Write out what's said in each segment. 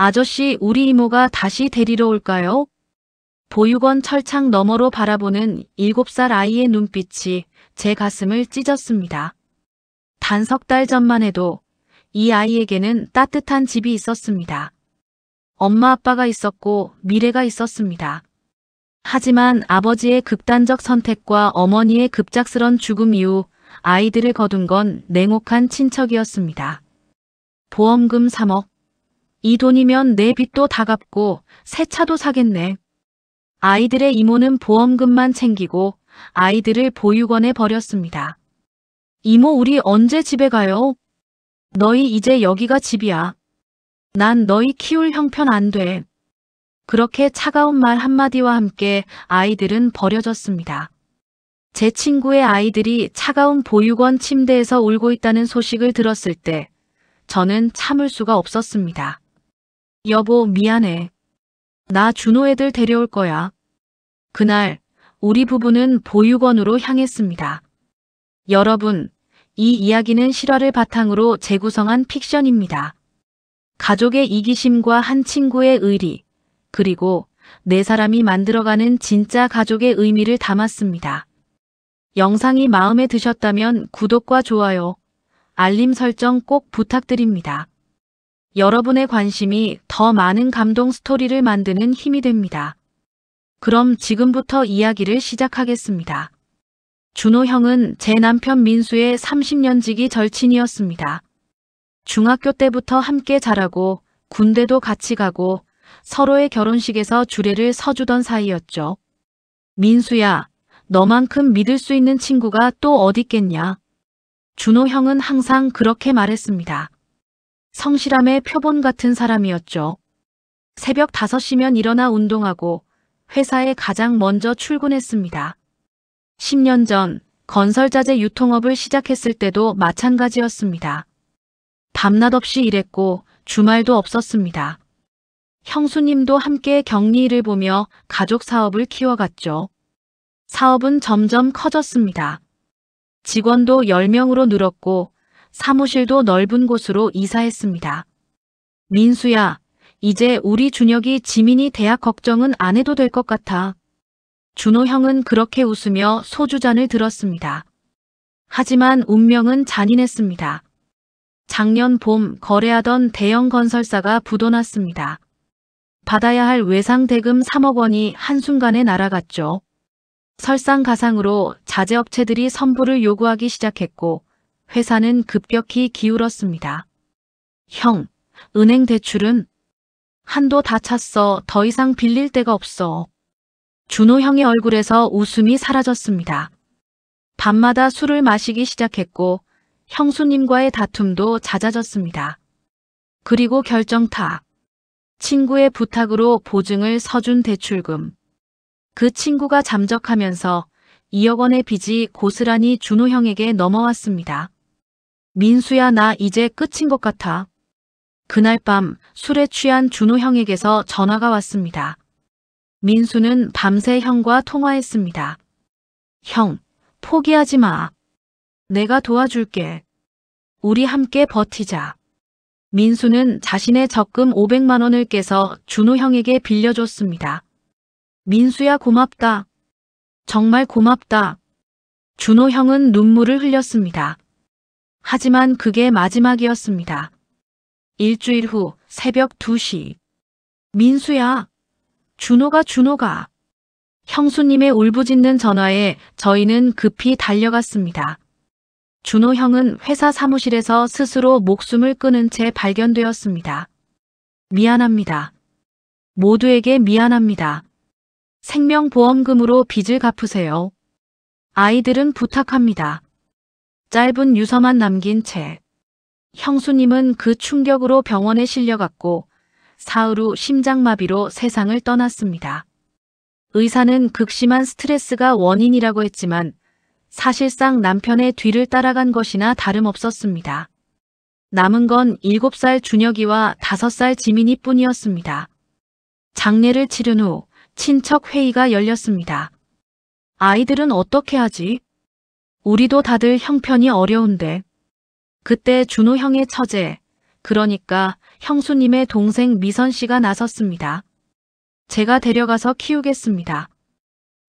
아저씨, 우리 이모가 다시 데리러 올까요? 보육원 철창 너머로 바라보는 7살 아이의 눈빛이 제 가슴을 찢었습니다. 단 석 달 전만 해도 이 아이에게는 따뜻한 집이 있었습니다. 엄마 아빠가 있었고 미래가 있었습니다. 하지만 아버지의 극단적 선택과 어머니의 급작스런 죽음 이후 아이들을 거둔 건 냉혹한 친척이었습니다. 보험금 3억. 이 돈이면 내 빚도 다 갚고 새 차도 사겠네. 아이들의 이모는 보험금만 챙기고 아이들을 보육원에 버렸습니다. 이모, 우리 언제 집에 가요? 너희 이제 여기가 집이야. 난 너희 키울 형편 안 돼. 그렇게 차가운 말 한마디와 함께 아이들은 버려졌습니다. 제 친구의 아이들이 차가운 보육원 침대에서 울고 있다는 소식을 들었을 때 저는 참을 수가 없었습니다. 여보, 미안해. 나 준호 애들 데려올 거야. 그날 우리 부부는 보육원으로 향했습니다. 여러분, 이 이야기는 실화를 바탕으로 재구성한 픽션입니다. 가족의 이기심과 한 친구의 의리, 그리고 네 사람이 만들어가는 진짜 가족의 의미를 담았습니다. 영상이 마음에 드셨다면 구독과 좋아요, 알림 설정 꼭 부탁드립니다. 여러분의 관심이 더 많은 감동 스토리를 만드는 힘이 됩니다. 그럼 지금부터 이야기를 시작하겠습니다. 준호 형은 제 남편 민수의 30년 지기 절친이었습니다. 중학교 때부터 함께 자라고 군대도 같이 가고 서로의 결혼식에서 주례를 서주던 사이였죠. 민수야, 너만큼 믿을 수 있는 친구가 또 어딨겠냐. 준호 형은 항상 그렇게 말했습니다. 성실함의 표본 같은 사람이었죠. 새벽 5시면 일어나 운동하고 회사에 가장 먼저 출근했습니다. 10년 전 건설자재 유통업을 시작했을 때도 마찬가지였습니다. 밤낮 없이 일했고 주말도 없었습니다. 형수님도 함께 격리일을 보며 가족 사업을 키워갔죠. 사업은 점점 커졌습니다. 직원도 10명으로 늘었고 사무실도 넓은 곳으로 이사했습니다. 민수야, 이제 우리 준혁이 지민이 대학 걱정은 안 해도 될 것 같아. 준호 형은 그렇게 웃으며 소주잔을 들었습니다. 하지만 운명은 잔인했습니다. 작년 봄 거래하던 대형 건설사가 부도났습니다. 받아야 할 외상 대금 3억 원이 한순간에 날아갔죠. 설상가상으로 자재업체들이 선불을 요구하기 시작했고 회사는 급격히 기울었습니다. 형, 은행 대출은? 한도 다 찼어. 더 이상 빌릴 데가 없어. 준호 형의 얼굴에서 웃음이 사라졌습니다. 밤마다 술을 마시기 시작했고 형수님과의 다툼도 잦아졌습니다. 그리고 결정타. 친구의 부탁으로 보증을 서준 대출금. 그 친구가 잠적하면서 2억 원의 빚이 고스란히 준호 형에게 넘어왔습니다. 민수야, 나 이제 끝인 것 같아. 그날 밤 술에 취한 준호 형에게서 전화가 왔습니다. 민수는 밤새 형과 통화했습니다. 형, 포기하지 마. 내가 도와줄게. 우리 함께 버티자. 민수는 자신의 적금 500만 원을 깨서 준호 형에게 빌려줬습니다. 민수야, 고맙다. 정말 고맙다. 준호 형은 눈물을 흘렸습니다. 하지만 그게 마지막이었습니다. 일주일 후 새벽 2시. 민수야. 준호가. 형수님의 울부짖는 전화에 저희는 급히 달려갔습니다. 준호 형은 회사 사무실에서 스스로 목숨을 끊은 채 발견되었습니다. 미안합니다. 모두에게 미안합니다. 생명보험금으로 빚을 갚으세요. 아이들은 부탁합니다. 짧은 유서만 남긴 채. 형수님은 그 충격으로 병원에 실려갔고 사흘 후 심장마비로 세상을 떠났습니다. 의사는 극심한 스트레스가 원인이라고 했지만 사실상 남편의 뒤를 따라간 것이나 다름없었습니다. 남은 건 7살 준혁이와 5살 지민이 뿐이었습니다. 장례를 치른 후 친척 회의가 열렸습니다. 아이들은 어떻게 하지? 우리도 다들 형편이 어려운데. 그때 준호 형의 처제, 그러니까 형수님의 동생 미선 씨가 나섰습니다. 제가 데려가서 키우겠습니다.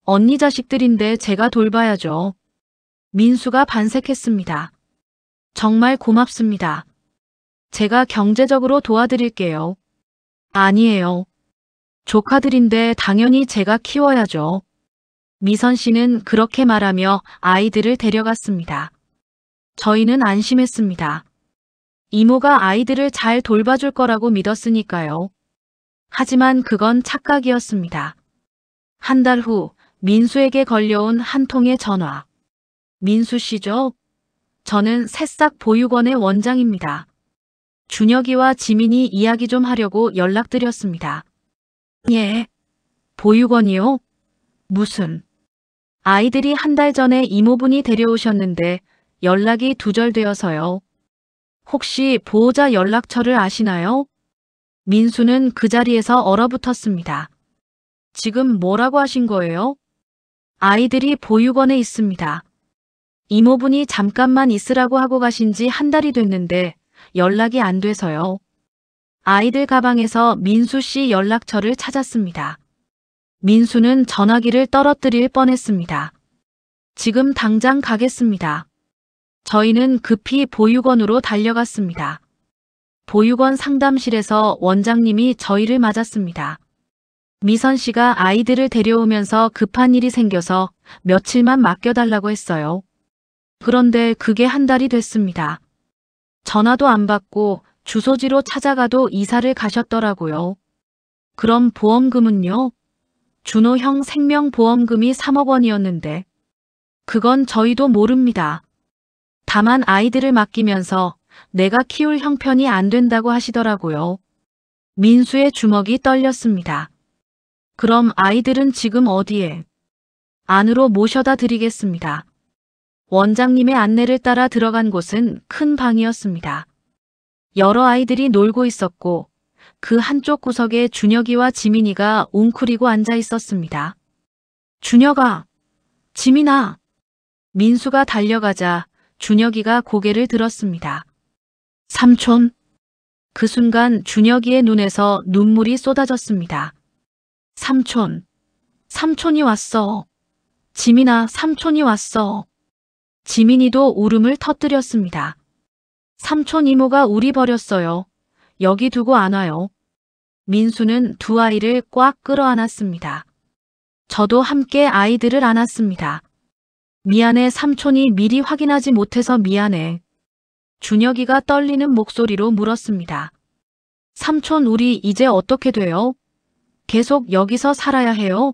언니 자식들인데 제가 돌봐야죠. 민수가 반색했습니다. 정말 고맙습니다. 제가 경제적으로 도와드릴게요. 아니에요. 조카들인데 당연히 제가 키워야죠. 미선 씨는 그렇게 말하며 아이들을 데려갔습니다. 저희는 안심했습니다. 이모가 아이들을 잘 돌봐줄 거라고 믿었으니까요. 하지만 그건 착각이었습니다. 한 달 후 민수에게 걸려온 한 통의 전화. 민수 씨죠? 저는 새싹 보육원의 원장입니다. 준혁이와 지민이 이야기 좀 하려고 연락드렸습니다. 예. 보육원이요? 무슨? 아이들이 한 달 전에 이모분이 데려오셨는데 연락이 두절되어서요. 혹시 보호자 연락처를 아시나요? 민수는 그 자리에서 얼어붙었습니다. 지금 뭐라고 하신 거예요? 아이들이 보육원에 있습니다. 이모분이 잠깐만 있으라고 하고 가신 지 한 달이 됐는데 연락이 안 돼서요. 아이들 가방에서 민수 씨 연락처를 찾았습니다. 민수는 전화기를 떨어뜨릴 뻔했습니다. 지금 당장 가겠습니다. 저희는 급히 보육원으로 달려갔습니다. 보육원 상담실에서 원장님이 저희를 맞았습니다. 미선 씨가 아이들을 데려오면서 급한 일이 생겨서 며칠만 맡겨달라고 했어요. 그런데 그게 한 달이 됐습니다. 전화도 안 받고 주소지로 찾아가도 이사를 가셨더라고요. 그럼 보험금은요? 준호 형 생명보험금이 3억 원이었는데 그건 저희도 모릅니다. 다만 아이들을 맡기면서 내가 키울 형편이 안 된다고 하시더라고요. 민수의 주먹이 떨렸습니다. 그럼 아이들은 지금 어디에? 안으로 모셔다 드리겠습니다. 원장님의 안내를 따라 들어간 곳은 큰 방이었습니다. 여러 아이들이 놀고 있었고 그 한쪽 구석에 준혁이와 지민이가 웅크리고 앉아 있었습니다. 준혁아, 지민아. 민수가 달려가자 준혁이가 고개를 들었습니다. 삼촌. 그 순간 준혁이의 눈에서 눈물이 쏟아졌습니다. 삼촌. 삼촌이 왔어. 지민아, 삼촌이 왔어. 지민이도 울음을 터뜨렸습니다. 삼촌 이모가 우리 버렸어요. 여기 두고 안 와요. 민수는 두 아이를 꽉 끌어안았습니다. 저도 함께 아이들을 안았습니다. 미안해 삼촌이 미리 확인하지 못해서 미안해. 준혁이가 떨리는 목소리로 물었습니다. 삼촌 우리 이제 어떻게 돼요? 계속 여기서 살아야 해요?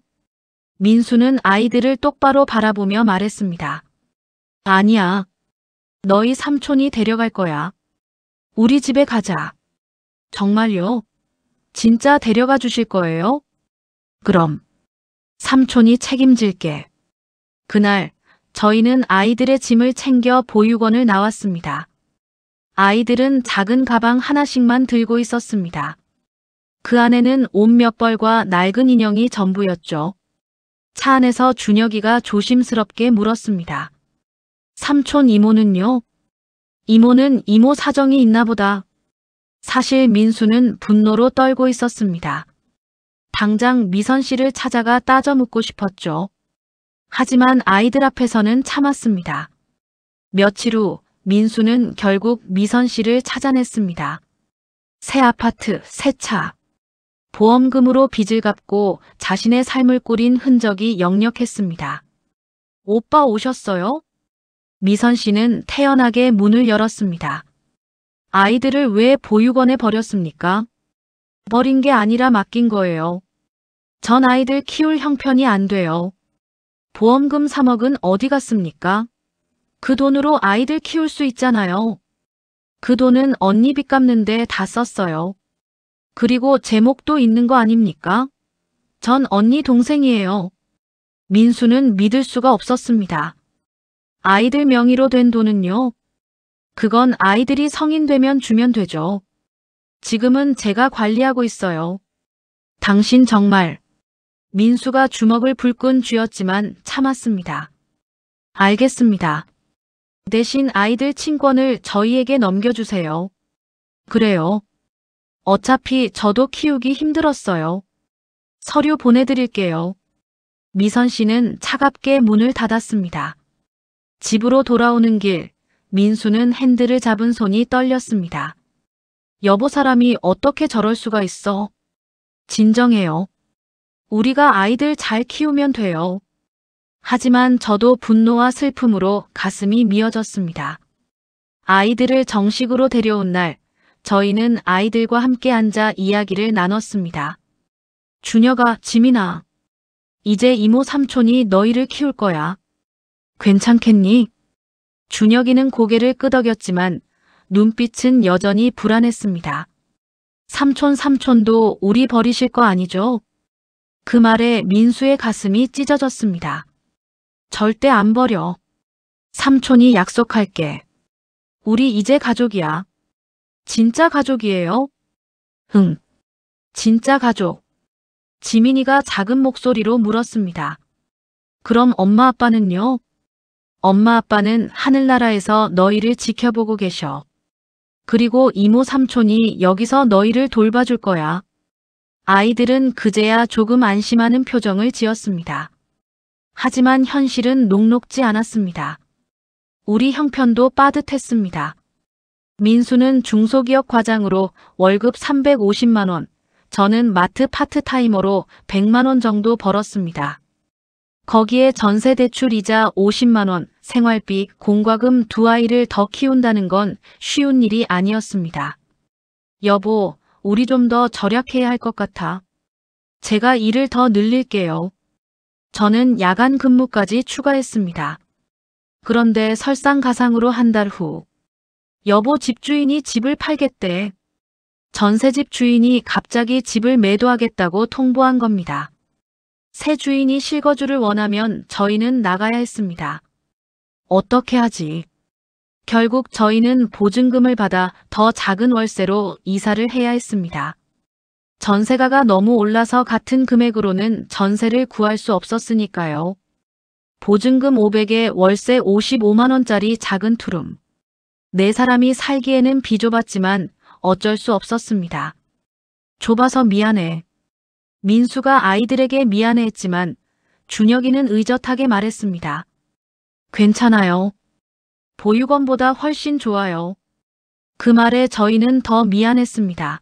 민수는 아이들을 똑바로 바라보며 말했습니다. 아니야. 너희 삼촌이 데려갈 거야. 우리 집에 가자. 정말요? 진짜 데려가 주실 거예요? 그럼. 삼촌이 책임질게. 그날 저희는 아이들의 짐을 챙겨 보육원을 나왔습니다. 아이들은 작은 가방 하나씩만 들고 있었습니다. 그 안에는 옷 몇 벌과 낡은 인형이 전부였죠. 차 안에서 준혁이가 조심스럽게 물었습니다. 삼촌 이모는요? 이모는 이모 사정이 있나 보다. 사실 민수는 분노로 떨고 있었습니다. 당장 미선 씨를 찾아가 따져 묻고 싶었죠. 하지만 아이들 앞에서는 참았습니다. 며칠 후 민수는 결국 미선 씨를 찾아냈습니다. 새 아파트, 새 차. 보험금으로 빚을 갚고 자신의 삶을 꾸린 흔적이 역력했습니다. 오빠 오셨어요? 미선 씨는 태연하게 문을 열었습니다. 아이들을 왜 보육원에 버렸습니까? 버린 게 아니라 맡긴 거예요. 전 아이들 키울 형편이 안 돼요. 보험금 3억은 어디 갔습니까? 그 돈으로 아이들 키울 수 있잖아요. 그 돈은 언니 빚 갚는데 다 썼어요. 그리고 제 몫도 있는 거 아닙니까? 전 언니 동생이에요. 민수는 믿을 수가 없었습니다. 아이들 명의로 된 돈은요? 그건 아이들이 성인 되면 주면 되죠. 지금은 제가 관리하고 있어요. 당신 정말. 민수가 주먹을 불끈 쥐었지만 참았습니다. 알겠습니다. 대신 아이들 친권을 저희에게 넘겨주세요. 그래요. 어차피 저도 키우기 힘들었어요. 서류 보내드릴게요. 미선 씨는 차갑게 문을 닫았습니다. 집으로 돌아오는 길, 민수는 핸들을 잡은 손이 떨렸습니다. 여보, 사람이 어떻게 저럴 수가 있어? 진정해요. 우리가 아이들 잘 키우면 돼요. 하지만 저도 분노와 슬픔으로 가슴이 미어졌습니다. 아이들을 정식으로 데려온 날, 저희는 아이들과 함께 앉아 이야기를 나눴습니다. 준혁아, 지민아, 이제 이모 삼촌이 너희를 키울 거야. 괜찮겠니? 준혁이는 고개를 끄덕였지만 눈빛은 여전히 불안했습니다. 삼촌도 우리 버리실 거 아니죠? 그 말에 민수의 가슴이 찢어졌습니다. 절대 안 버려. 삼촌이 약속할게. 우리 이제 가족이야. 진짜 가족이에요? 응. 진짜 가족. 지민이가 작은 목소리로 물었습니다. 그럼 엄마 아빠는요? 엄마 아빠는 하늘나라에서 너희를 지켜보고 계셔. 그리고 이모 삼촌이 여기서 너희를 돌봐줄 거야. 아이들은 그제야 조금 안심하는 표정을 지었습니다. 하지만 현실은 녹록지 않았습니다. 우리 형편도 빠듯했습니다. 민수는 중소기업 과장으로 월급 350만 원, 저는 마트 파트타이머로 100만 원 정도 벌었습니다. 거기에 전세 대출이자 50만 원, 생활비, 공과금 두 아이를 더 키운다는 건 쉬운 일이 아니었습니다. 여보, 우리 좀 더 절약해야 할 것 같아. 제가 일을 더 늘릴게요. 저는 야간 근무까지 추가했습니다. 그런데 설상가상으로 한 달 후, 여보, 집주인이 집을 팔겠대. 전세집 주인이 갑자기 집을 매도하겠다고 통보한 겁니다. 새 주인이 실거주를 원하면 저희는 나가야 했습니다. 어떻게 하지? 결국 저희는 보증금을 받아 더 작은 월세로 이사를 해야 했습니다. 전세가가 너무 올라서 같은 금액으로는 전세를 구할 수 없었으니까요. 보증금 500에 월세 55만 원짜리 작은 투룸. 네 사람이 살기에는 비좁았지만 어쩔 수 없었습니다. 좁아서 미안해. 민수가 아이들에게 미안해했지만 준혁이는 의젓하게 말했습니다. 괜찮아요. 보육원보다 훨씬 좋아요. 그 말에 저희는 더 미안했습니다.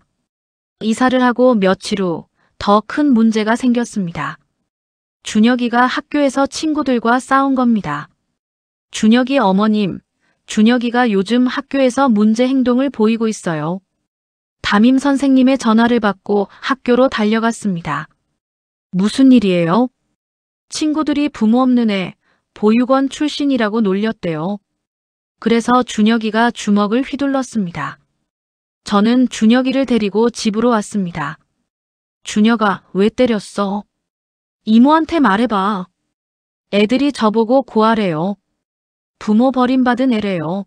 이사를 하고 며칠 후 더 큰 문제가 생겼습니다. 준혁이가 학교에서 친구들과 싸운 겁니다. 준혁이 어머님, 준혁이가 요즘 학교에서 문제 행동을 보이고 있어요. 담임 선생님의 전화를 받고 학교로 달려갔습니다. 무슨 일이에요? 친구들이 부모 없는 애, 보육원 출신이라고 놀렸대요. 그래서 준혁이가 주먹을 휘둘렀습니다. 저는 준혁이를 데리고 집으로 왔습니다. 준혁아, 왜 때렸어? 이모한테 말해봐. 애들이 저보고 고하래요. 부모 버림받은 애래요.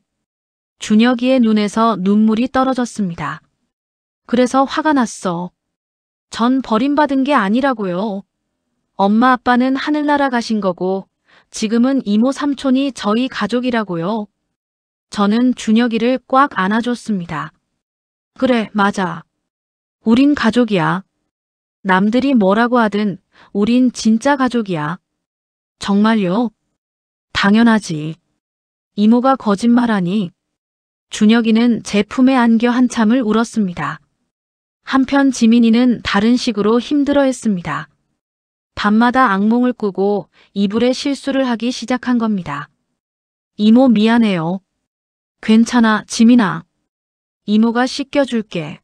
준혁이의 눈에서 눈물이 떨어졌습니다. 그래서 화가 났어. 전 버림받은 게 아니라고요. 엄마 아빠는 하늘나라 가신 거고 지금은 이모 삼촌이 저희 가족이라고요. 저는 준혁이를 꽉 안아줬습니다. 그래, 맞아. 우린 가족이야. 남들이 뭐라고 하든 우린 진짜 가족이야. 정말요? 당연하지. 이모가 거짓말하니. 준혁이는 제 품에 안겨 한참을 울었습니다. 한편 지민이는 다른 식으로 힘들어했습니다. 밤마다 악몽을 꾸고 이불에 실수를 하기 시작한 겁니다. 이모 미안해요. 괜찮아, 지민아. 이모가 씻겨줄게.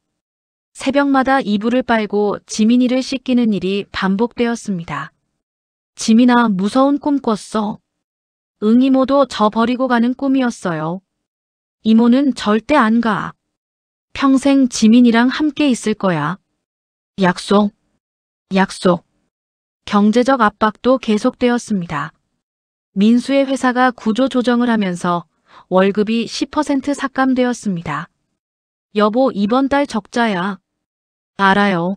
새벽마다 이불을 빨고 지민이를 씻기는 일이 반복되었습니다. 지민아, 무서운 꿈 꿨어. 응, 이모도 저 버리고 가는 꿈이었어요. 이모는 절대 안 가. 평생 지민이랑 함께 있을 거야. 약속. 약속. 경제적 압박도 계속되었습니다. 민수의 회사가 구조조정을 하면서 월급이 10% 삭감되었습니다. 여보, 이번 달 적자야. 알아요.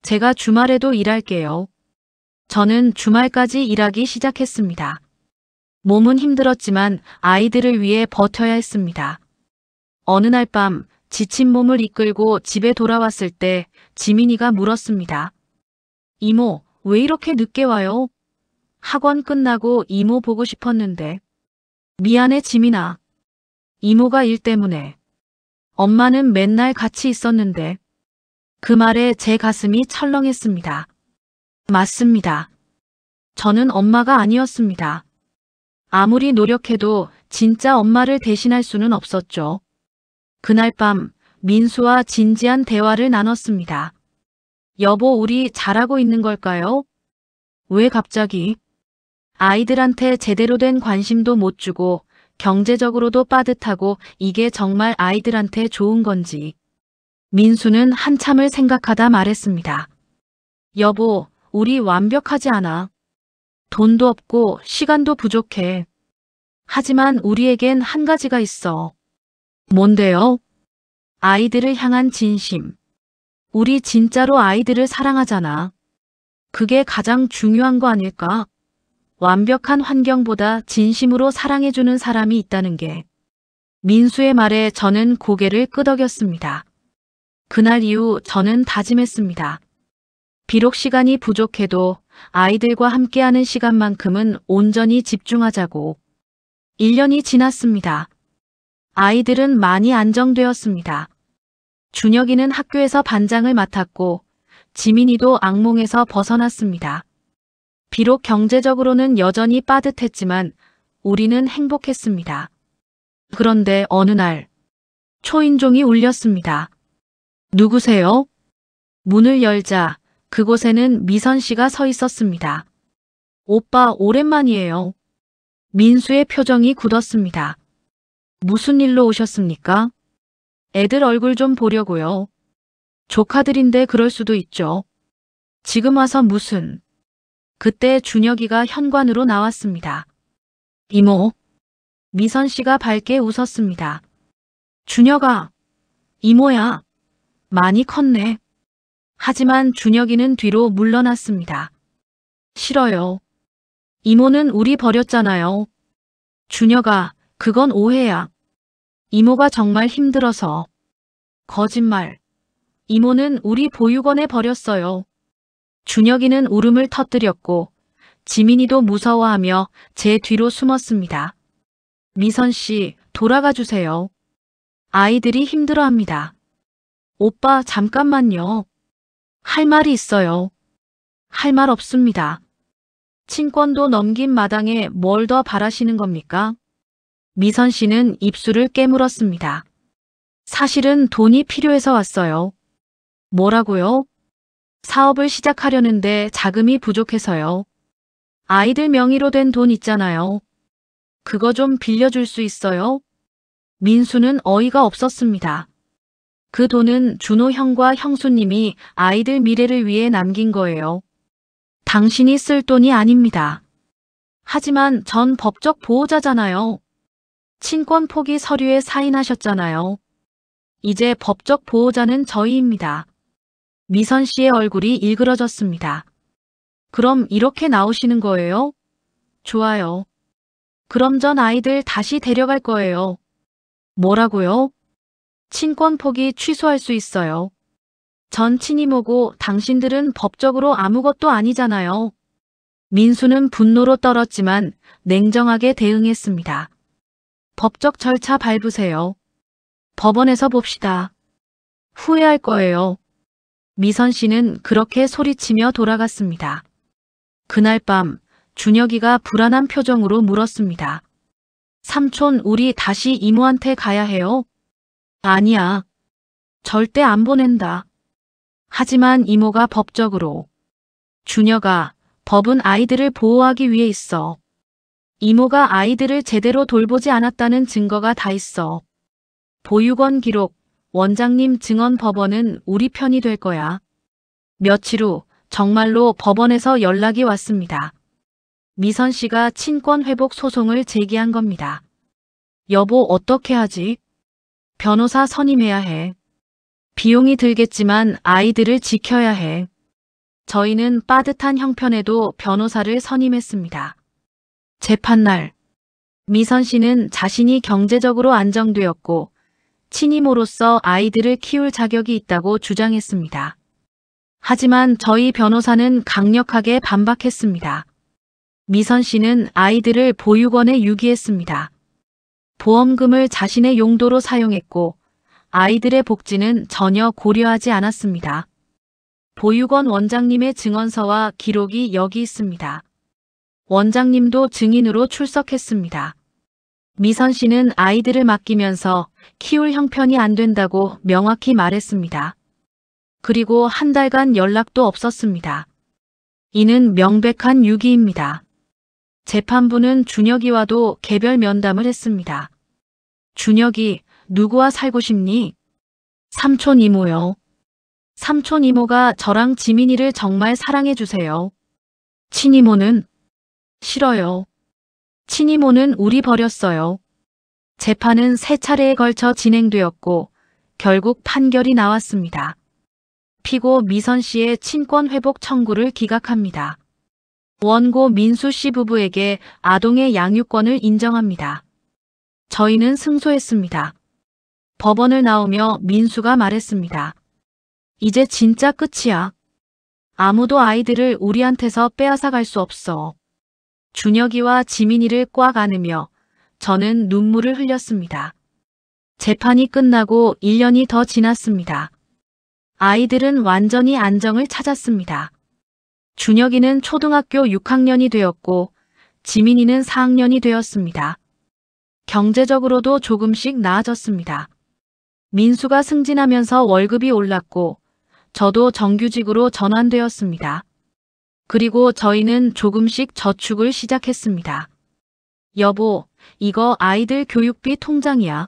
제가 주말에도 일할게요. 저는 주말까지 일하기 시작했습니다. 몸은 힘들었지만 아이들을 위해 버텨야 했습니다. 어느 날 밤 지친 몸을 이끌고 집에 돌아왔을 때 지민이가 물었습니다. 이모, 왜 이렇게 늦게 와요? 학원 끝나고 이모 보고 싶었는데. 미안해, 지민아. 이모가 일 때문에. 엄마는 맨날 같이 있었는데. 그 말에 제 가슴이 철렁했습니다. 맞습니다. 저는 엄마가 아니었습니다. 아무리 노력해도 진짜 엄마를 대신할 수는 없었죠. 그날 밤 민수와 진지한 대화를 나눴습니다. 여보, 우리 잘하고 있는 걸까요? 왜 갑자기? 아이들한테 제대로 된 관심도 못 주고 경제적으로도 빠듯하고 이게 정말 아이들한테 좋은 건지. 민수는 한참을 생각하다 말했습니다. 여보, 우리 완벽하지 않아. 돈도 없고 시간도 부족해. 하지만 우리에겐 한 가지가 있어. 뭔데요? 아이들을 향한 진심. 우리 진짜로 아이들을 사랑하잖아. 그게 가장 중요한 거 아닐까? 완벽한 환경보다 진심으로 사랑해주는 사람이 있다는 게. 민수의 말에 저는 고개를 끄덕였습니다. 그날 이후 저는 다짐했습니다. 비록 시간이 부족해도 아이들과 함께하는 시간만큼은 온전히 집중하자고. 1년이 지났습니다. 아이들은 많이 안정되었습니다. 준혁이는 학교에서 반장을 맡았고 지민이도 악몽에서 벗어났습니다. 비록 경제적으로는 여전히 빠듯했지만 우리는 행복했습니다. 그런데 어느 날 초인종이 울렸습니다. 누구세요? 문을 열자 그곳에는 미선 씨가 서 있었습니다. 오빠, 오랜만이에요. 민수의 표정이 굳었습니다. 무슨 일로 오셨습니까? 애들 얼굴 좀 보려고요. 조카들인데 그럴 수도 있죠. 지금 와서 무슨. 그때 준혁이가 현관으로 나왔습니다. 이모. 미선 씨가 밝게 웃었습니다. 준혁아. 이모야. 많이 컸네. 하지만 준혁이는 뒤로 물러났습니다. 싫어요. 이모는 우리 버렸잖아요. 준혁아, 그건 오해야. 이모가 정말 힘들어서. 거짓말. 이모는 우리 보육원에 버렸어요. 준혁이는 울음을 터뜨렸고 지민이도 무서워하며 제 뒤로 숨었습니다. 미선 씨, 돌아가 주세요. 아이들이 힘들어합니다. 오빠, 잠깐만요. 할 말이 있어요. 할 말 없습니다. 친권도 넘긴 마당에 뭘 더 바라시는 겁니까? 미선 씨는 입술을 깨물었습니다. 사실은 돈이 필요해서 왔어요. 뭐라고요? 사업을 시작하려는데 자금이 부족해서요. 아이들 명의로 된 돈 있잖아요. 그거 좀 빌려줄 수 있어요? 민수는 어이가 없었습니다. 그 돈은 준호 형과 형수님이 아이들 미래를 위해 남긴 거예요. 당신이 쓸 돈이 아닙니다. 하지만 전 법적 보호자잖아요. 친권 포기 서류에 사인하셨잖아요. 이제 법적 보호자는 저희입니다. 미선 씨의 얼굴이 일그러졌습니다. 그럼 이렇게 나오시는 거예요? 좋아요. 그럼 전 아이들 다시 데려갈 거예요. 뭐라고요? 친권 포기 취소할 수 있어요. 전 친이모고 당신들은 법적으로 아무것도 아니잖아요. 민수는 분노로 떨었지만 냉정하게 대응했습니다. 법적 절차 밟으세요. 법원에서 봅시다. 후회할 거예요. 미선 씨는 그렇게 소리치며 돌아갔습니다. 그날 밤 준혁이가 불안한 표정으로 물었습니다. 삼촌, 우리 다시 이모한테 가야 해요? 아니야. 절대 안 보낸다. 하지만 이모가 법적으로. 준혁아, 법은 아이들을 보호하기 위해 있어. 이모가 아이들을 제대로 돌보지 않았다는 증거가 다 있어. 보육원 기록, 원장님 증언, 법원은 우리 편이 될 거야. 며칠 후 정말로 법원에서 연락이 왔습니다. 미선 씨가 친권 회복 소송을 제기한 겁니다. 여보, 어떻게 하지? 변호사 선임해야 해. 비용이 들겠지만 아이들을 지켜야 해. 저희는 빠듯한 형편에도 변호사를 선임했습니다. 재판날, 미선 씨는 자신이 경제적으로 안정되었고 친이모로서 아이들을 키울 자격이 있다고 주장했습니다. 하지만 저희 변호사는 강력하게 반박했습니다. 미선 씨는 아이들을 보육원에 유기했습니다. 보험금을 자신의 용도로 사용했고 아이들의 복지는 전혀 고려하지 않았습니다. 보육원 원장님의 증언서와 기록이 여기 있습니다. 원장님도 증인으로 출석했습니다. 미선 씨는 아이들을 맡기면서 키울 형편이 안 된다고 명확히 말했습니다. 그리고 한 달간 연락도 없었습니다. 이는 명백한 유기입니다. 재판부는 준혁이와도 개별 면담을 했습니다. 준혁이, 누구와 살고 싶니? 삼촌 이모요. 삼촌 이모가 저랑 지민이를 정말 사랑해주세요. 친이모는? 싫어요. 친이모는 우리 버렸어요. 재판은 3차례에 걸쳐 진행되었고 결국 판결이 나왔습니다. 피고 미선 씨의 친권 회복 청구를 기각합니다. 원고 민수 씨 부부에게 아동의 양육권을 인정합니다. 저희는 승소했습니다. 법원을 나오며 민수가 말했습니다. 이제 진짜 끝이야. 아무도 아이들을 우리한테서 빼앗아 갈 수 없어. 준혁이와 지민이를 꽉 안으며 저는 눈물을 흘렸습니다. 재판이 끝나고 1년이 더 지났습니다. 아이들은 완전히 안정을 찾았습니다. 준혁이는 초등학교 6학년이 되었고 지민이는 4학년이 되었습니다. 경제적으로도 조금씩 나아졌습니다. 민수가 승진하면서 월급이 올랐고 저도 정규직으로 전환되었습니다. 그리고 저희는 조금씩 저축을 시작했습니다. 여보, 이거 아이들 교육비 통장이야.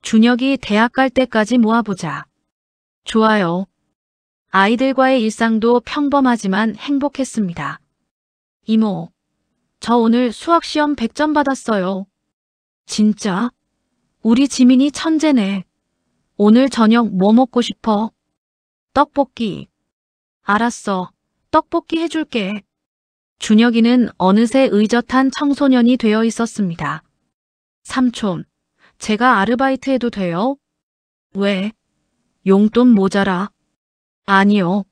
준혁이 대학 갈 때까지 모아보자. 좋아요. 아이들과의 일상도 평범하지만 행복했습니다. 이모, 저 오늘 수학시험 100점 받았어요. 진짜? 우리 지민이 천재네. 오늘 저녁 뭐 먹고 싶어? 떡볶이. 알았어. 떡볶이 해줄게. 준혁이는 어느새 의젓한 청소년이 되어 있었습니다. 삼촌, 제가 아르바이트 해도 돼요? 왜? 용돈 모자라. 아니요.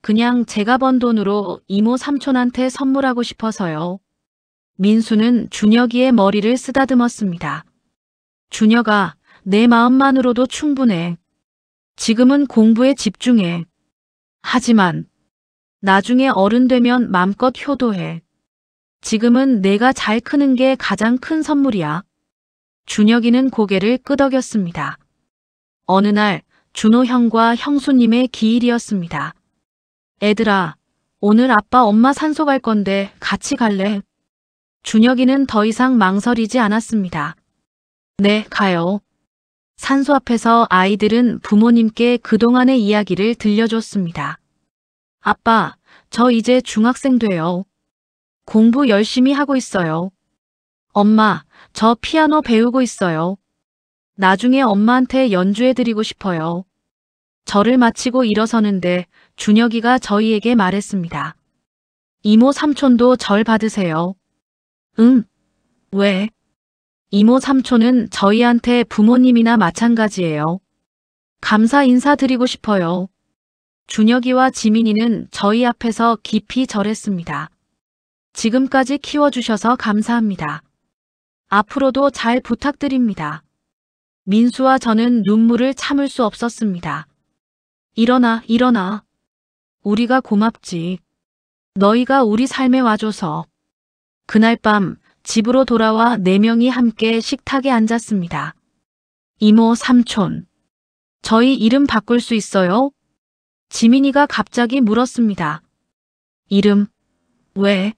그냥 제가 번 돈으로 이모 삼촌한테 선물하고 싶어서요. 민수는 준혁이의 머리를 쓰다듬었습니다. 준혁아, 내 마음만으로도 충분해. 지금은 공부에 집중해. 하지만 나중에 어른 되면 맘껏 효도해. 지금은 내가 잘 크는 게 가장 큰 선물이야. 준혁이는 고개를 끄덕였습니다. 어느 날 준호 형과 형수님의 기일이었습니다. 애들아, 오늘 아빠 엄마 산소 갈 건데 같이 갈래? 준혁이는 더 이상 망설이지 않았습니다. 네, 가요. 산소 앞에서 아이들은 부모님께 그동안의 이야기를 들려줬습니다. 아빠, 저 이제 중학생 돼요. 공부 열심히 하고 있어요. 엄마, 저 피아노 배우고 있어요. 나중에 엄마한테 연주해드리고 싶어요. 절을 마치고 일어서는데 준혁이가 저희에게 말했습니다. 이모 삼촌도 절 받으세요. 응? 왜? 이모 삼촌은 저희한테 부모님이나 마찬가지예요. 감사 인사드리고 싶어요. 준혁이와 지민이는 저희 앞에서 깊이 절했습니다. 지금까지 키워주셔서 감사합니다. 앞으로도 잘 부탁드립니다. 민수와 저는 눈물을 참을 수 없었습니다. 일어나, 일어나. 우리가 고맙지. 너희가 우리 삶에 와줘서. 그날 밤 집으로 돌아와 4명이 함께 식탁에 앉았습니다. 이모, 삼촌. 저희 이름 바꿀 수 있어요? 지민이가 갑자기 물었습니다. 이름? 왜?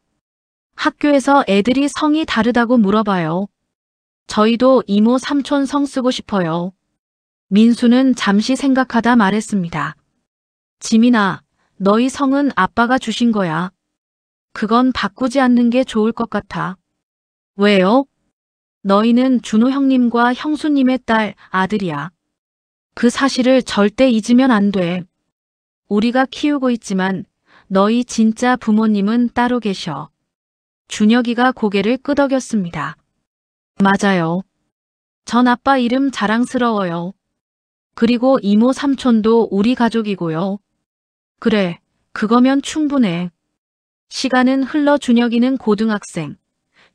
학교에서 애들이 성이 다르다고 물어봐요. 저희도 이모 삼촌 성 쓰고 싶어요. 민수는 잠시 생각하다 말했습니다. 지민아, 너희 성은 아빠가 주신 거야. 그건 바꾸지 않는 게 좋을 것 같아. 왜요? 너희는 준호 형님과 형수님의 딸, 아들이야. 그 사실을 절대 잊으면 안 돼. 우리가 키우고 있지만 너희 진짜 부모님은 따로 계셔. 준혁이가 고개를 끄덕였습니다. 맞아요. 전 아빠 이름 자랑스러워요. 그리고 이모 삼촌도 우리 가족이고요. 그래, 그거면 충분해. 시간은 흘러 준혁이는 고등학생,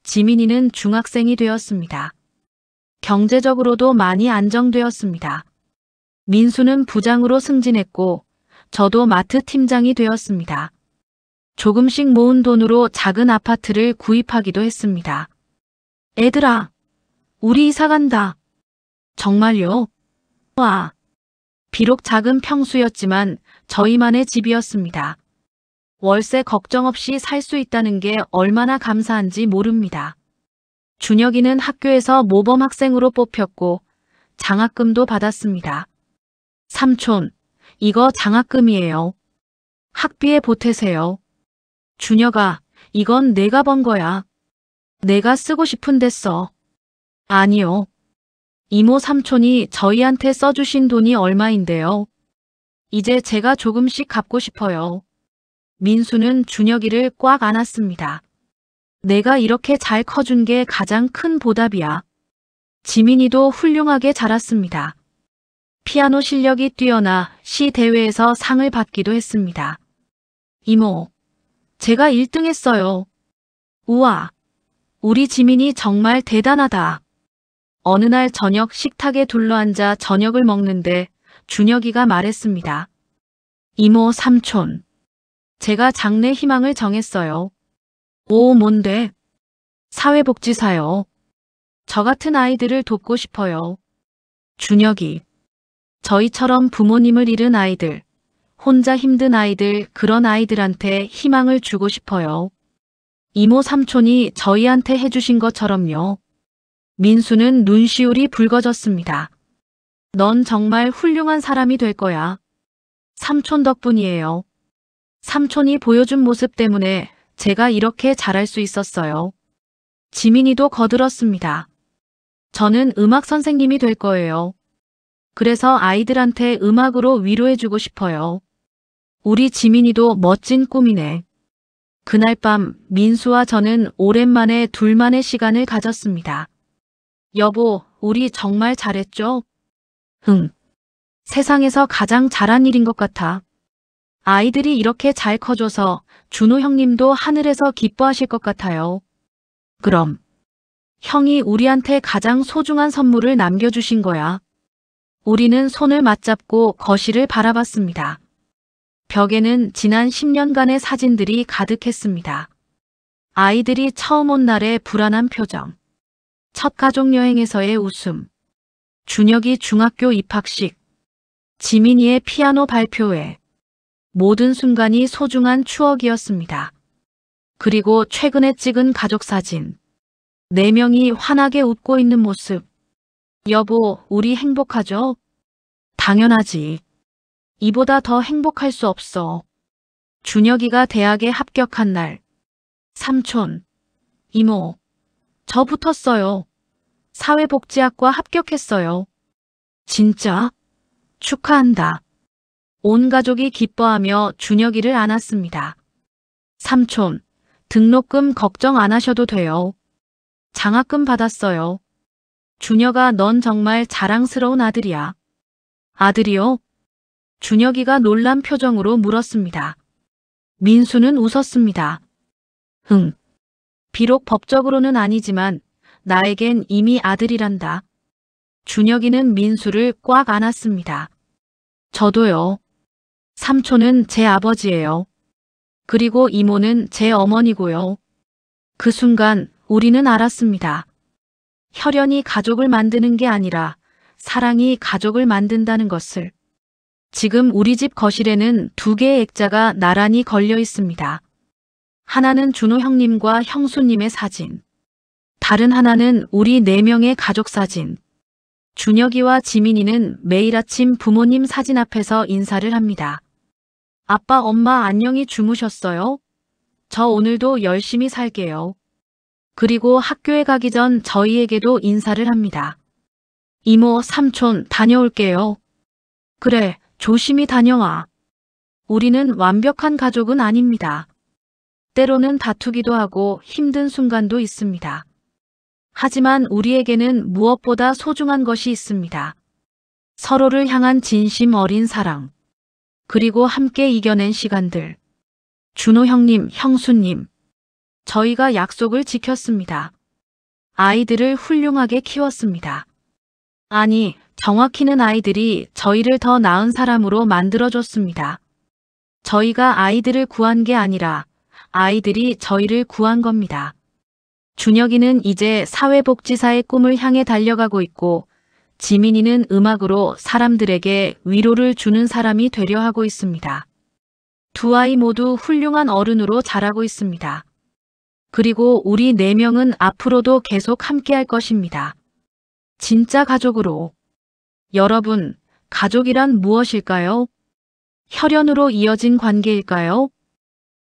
지민이는 중학생이 되었습니다. 경제적으로도 많이 안정되었습니다. 민수는 부장으로 승진했고 저도 마트 팀장이 되었습니다. 조금씩 모은 돈으로 작은 아파트를 구입하기도 했습니다. 애들아, 우리 이사 간다. 정말요? 와. 비록 작은 평수였지만 저희만의 집이었습니다. 월세 걱정 없이 살 수 있다는 게 얼마나 감사한지 모릅니다. 준혁이는 학교에서 모범 학생으로 뽑혔고 장학금도 받았습니다. 삼촌, 이거 장학금이에요. 학비에 보태세요. 준혁아, 이건 내가 번 거야. 내가 쓰고 싶은데 써. 아니요. 이모 삼촌이 저희한테 써주신 돈이 얼마인데요. 이제 제가 조금씩 갚고 싶어요. 민수는 준혁이를 꽉 안았습니다. 내가 이렇게 잘 커준 게 가장 큰 보답이야. 지민이도 훌륭하게 자랐습니다. 피아노 실력이 뛰어나 시 대회에서 상을 받기도 했습니다. 이모, 제가 1등 했어요. 우와, 우리 지민이 정말 대단하다. 어느 날 저녁 식탁에 둘러앉아 저녁을 먹는데 준혁이가 말했습니다. 이모 삼촌, 제가 장래 희망을 정했어요. 오, 뭔데? 사회복지사요. 저 같은 아이들을 돕고 싶어요. 준혁이, 저희처럼 부모님을 잃은 아이들, 혼자 힘든 아이들, 그런 아이들한테 희망을 주고 싶어요. 이모 삼촌이 저희한테 해주신 것처럼요. 민수는 눈시울이 붉어졌습니다. 넌 정말 훌륭한 사람이 될 거야. 삼촌 덕분이에요. 삼촌이 보여준 모습 때문에 제가 이렇게 잘할 수 있었어요. 지민이도 거들었습니다. 저는 음악 선생님이 될 거예요. 그래서 아이들한테 음악으로 위로해주고 싶어요. 우리 지민이도 멋진 꿈이네. 그날 밤 민수와 저는 오랜만에 둘만의 시간을 가졌습니다. 여보, 우리 정말 잘했죠? 응. 세상에서 가장 잘한 일인 것 같아. 아이들이 이렇게 잘 커줘서 준호 형님도 하늘에서 기뻐하실 것 같아요. 그럼 형이 우리한테 가장 소중한 선물을 남겨주신 거야. 우리는 손을 맞잡고 거실을 바라봤습니다. 벽에는 지난 10년간의 사진들이 가득했습니다. 아이들이 처음 온 날의 불안한 표정, 첫 가족여행에서의 웃음, 준혁이 중학교 입학식, 지민이의 피아노 발표회, 모든 순간이 소중한 추억이었습니다. 그리고 최근에 찍은 가족사진, 4명이 환하게 웃고 있는 모습. 여보, 우리 행복하죠? 당연하지. 이보다 더 행복할 수 없어. 준혁이가 대학에 합격한 날. 삼촌, 이모, 저 붙었어요. 사회복지학과 합격했어요. 진짜? 축하한다. 온 가족이 기뻐하며 준혁이를 안았습니다. 삼촌, 등록금 걱정 안 하셔도 돼요. 장학금 받았어요. 준혁아, 넌 정말 자랑스러운 아들이야. 아들이요? 준혁이가 놀란 표정으로 물었습니다. 민수는 웃었습니다. 응. 비록 법적으로는 아니지만 나에겐 이미 아들이란다. 준혁이는 민수를 꽉 안았습니다. 저도요. 삼촌은 제 아버지예요. 그리고 이모는 제 어머니고요. 그 순간 우리는 알았습니다. 혈연이 가족을 만드는 게 아니라 사랑이 가족을 만든다는 것을. 지금 우리 집 거실에는 2개의 액자가 나란히 걸려 있습니다. 하나는 준호 형님과 형수님의 사진. 다른 하나는 우리 4명의 가족 사진. 준혁이와 지민이는 매일 아침 부모님 사진 앞에서 인사를 합니다. 아빠, 엄마 안녕히 주무셨어요? 저 오늘도 열심히 살게요. 그리고 학교에 가기 전 저희에게도 인사를 합니다. 이모, 삼촌 다녀올게요. 그래, 조심히 다녀와. 우리는 완벽한 가족은 아닙니다. 때로는 다투기도 하고 힘든 순간도 있습니다. 하지만 우리에게는 무엇보다 소중한 것이 있습니다. 서로를 향한 진심 어린 사랑, 그리고 함께 이겨낸 시간들. 준호 형님, 형수님, 저희가 약속을 지켰습니다. 아이들을 훌륭하게 키웠습니다. 아니, 정확히는 아이들이 저희를 더 나은 사람으로 만들어줬습니다. 저희가 아이들을 구한 게 아니라 아이들이 저희를 구한 겁니다. 준혁이는 이제 사회복지사의 꿈을 향해 달려가고 있고, 지민이는 음악으로 사람들에게 위로를 주는 사람이 되려 하고 있습니다. 두 아이 모두 훌륭한 어른으로 자라고 있습니다. 그리고 우리 4명은 앞으로도 계속 함께 할 것입니다. 진짜 가족으로. 여러분, 가족이란 무엇일까요? 혈연으로 이어진 관계일까요?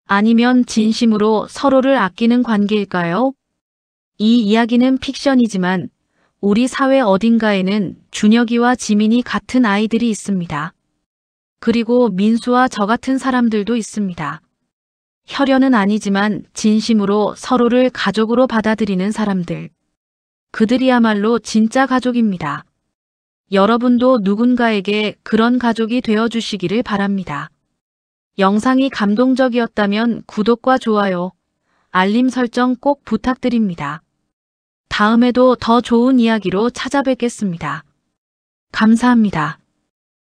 아니면 진심으로 서로를 아끼는 관계일까요? 이 이야기는 픽션이지만 우리 사회 어딘가에는 준혁이와 지민이 같은 아이들이 있습니다. 그리고 민수와 저 같은 사람들도 있습니다. 혈연은 아니지만 진심으로 서로를 가족으로 받아들이는 사람들. 그들이야말로 진짜 가족입니다. 여러분도 누군가에게 그런 가족이 되어주시기를 바랍니다. 영상이 감동적이었다면 구독과 좋아요, 알림 설정 꼭 부탁드립니다. 다음에도 더 좋은 이야기로 찾아뵙겠습니다. 감사합니다.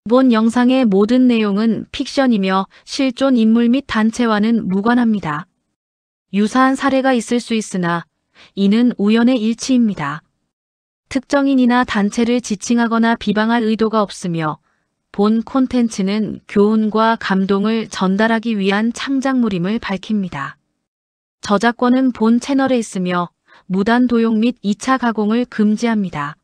이번 영상의 모든 내용은 픽션이며 실존 인물 및 단체와는 무관합니다. 유사한 사례가 있을 수 있으나 이는 우연의 일치입니다. 특정인이나 단체를 지칭하거나 비방할 의도가 없으며 본 콘텐츠는 교훈과 감동을 전달하기 위한 창작물임을 밝힙니다. 저작권은 본 채널에 있으며 무단 도용 및 2차 가공을 금지합니다.